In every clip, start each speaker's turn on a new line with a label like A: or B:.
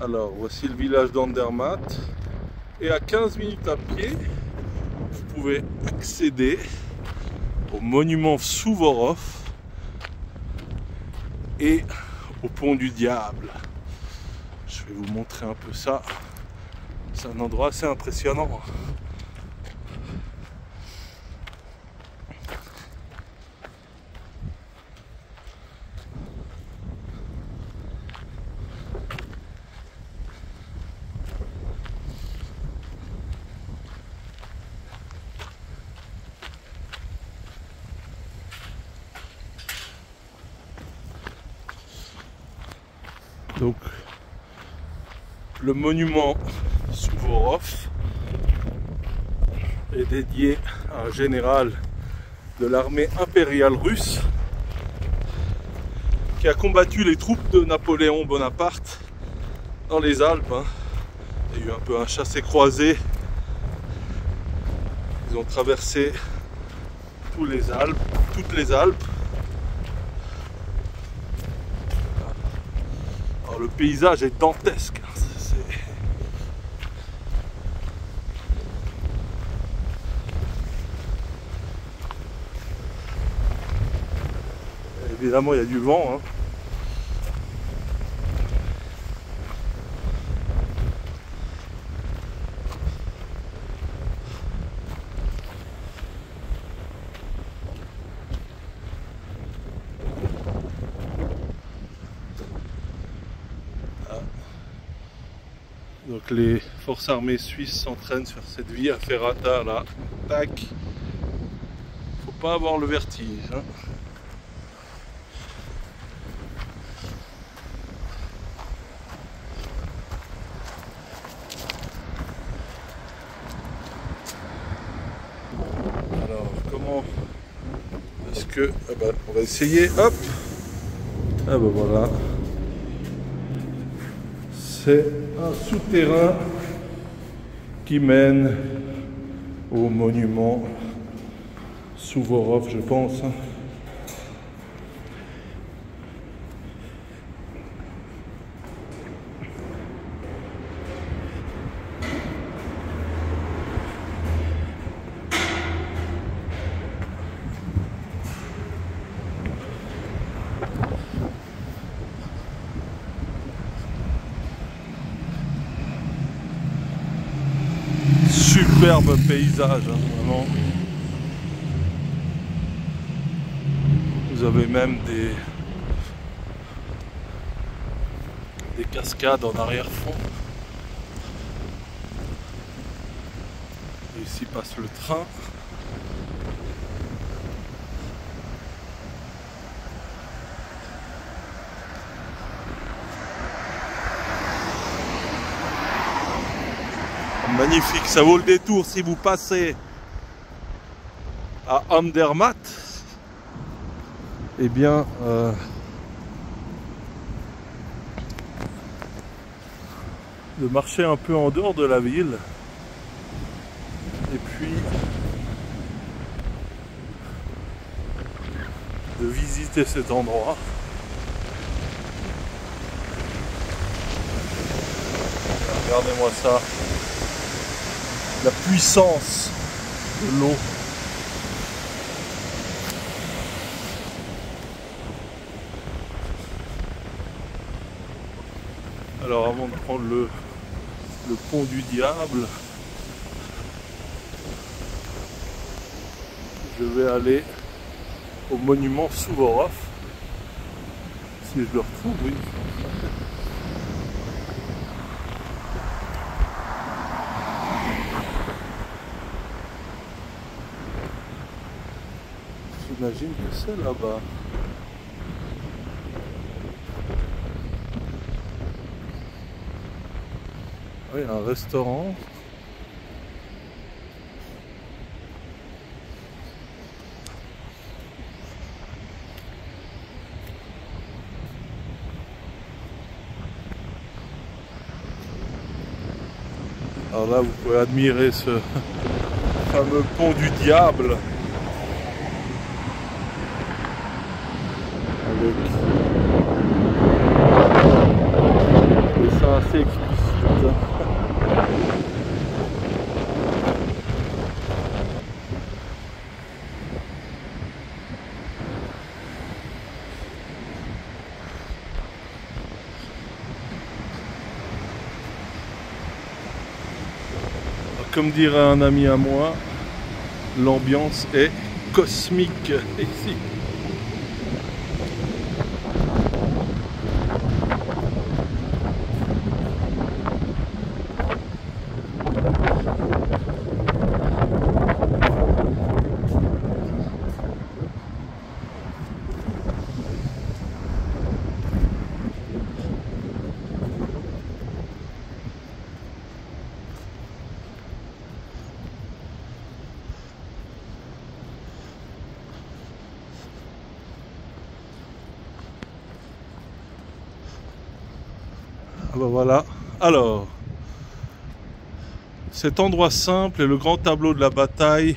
A: Alors voici le village d'Andermatt et à 15 minutes à pied vous pouvez accéder au monument Souvorov et au pont du diable. Je vais vous montrer un peu ça. C'est un endroit assez impressionnant. Donc le monument Souvorov est dédié à un général de l'armée impériale russe qui a combattu les troupes de Napoléon Bonaparte dans les Alpes. Il y a eu un peu un chassé-croisé. Ils ont traversé toutes les Alpes. Alors, le paysage est dantesque. Évidemment, il y a du vent. Donc les forces armées suisses s'entraînent sur cette via ferrata là. Tac. Faut pas avoir le vertige. Alors comment est-ce que on va essayer. Hop. Ah ben voilà. C'est un souterrain qui mène au monument Souvorov, je pense. Superbe paysage, vraiment. Vous avez même des cascades en arrière-fond. Et ici passe le train. Magnifique, ça vaut le détour si vous passez à Andermatt. Eh bien, de marcher un peu en dehors de la ville et puis de visiter cet endroit. Regardez-moi ça. La puissance de l'eau. Alors avant de prendre le pont du diable, je vais aller au monument Souvorov. Si je le retrouve, oui. J'imagine que c'est là-bas. Oui, un restaurant. Alors là, vous pouvez admirer ce fameux pont du diable. Avec les manière assez explicite. Comme dirait un ami à moi, l'ambiance est cosmique ici. Ah ben voilà, alors cet endroit simple et le grand tableau de la bataille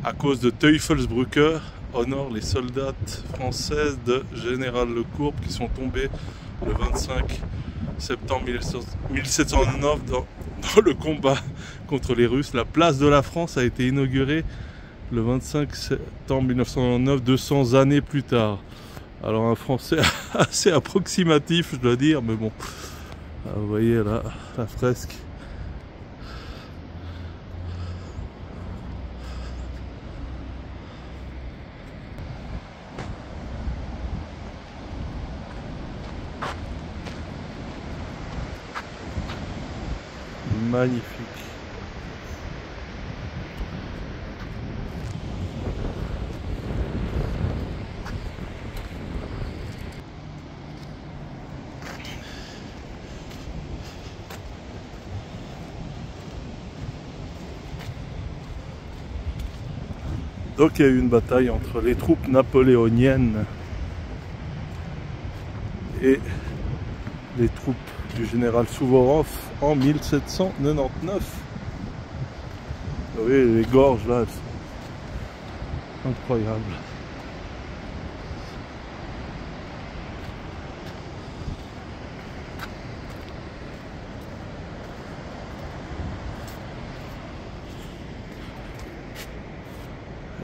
A: à cause de Teufelsbrücke honore les soldats françaises de Général Lecourbe qui sont tombés le 25 septembre 1709 dans le combat contre les Russes. La place de la France a été inaugurée le 25 septembre 1909, 200 années plus tard. Alors un français assez approximatif, je dois dire, mais bon. Vous voyez là, la fresque. Magnifique. Donc il y a eu une bataille entre les troupes napoléoniennes et les troupes du général Souvorov en 1799. Vous voyez les gorges là, elles sont incroyables.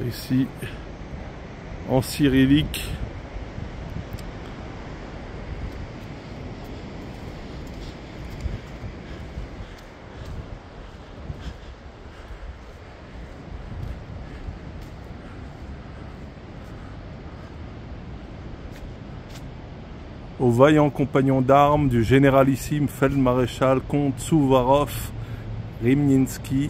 A: Ici en cyrillique. Aux vaillants compagnons d'armes du généralissime feldmaréchal comte Souvorov Rimninsky,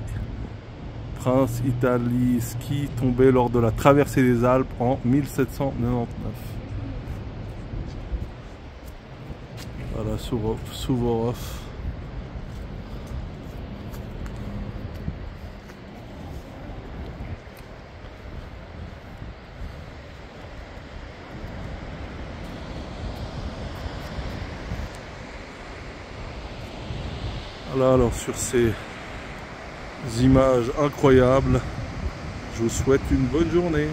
A: prince Italiski, tombé lors de la traversée des Alpes en 1799. Voilà Souvorov. Voilà, alors sur ces images incroyables, je vous souhaite une bonne journée.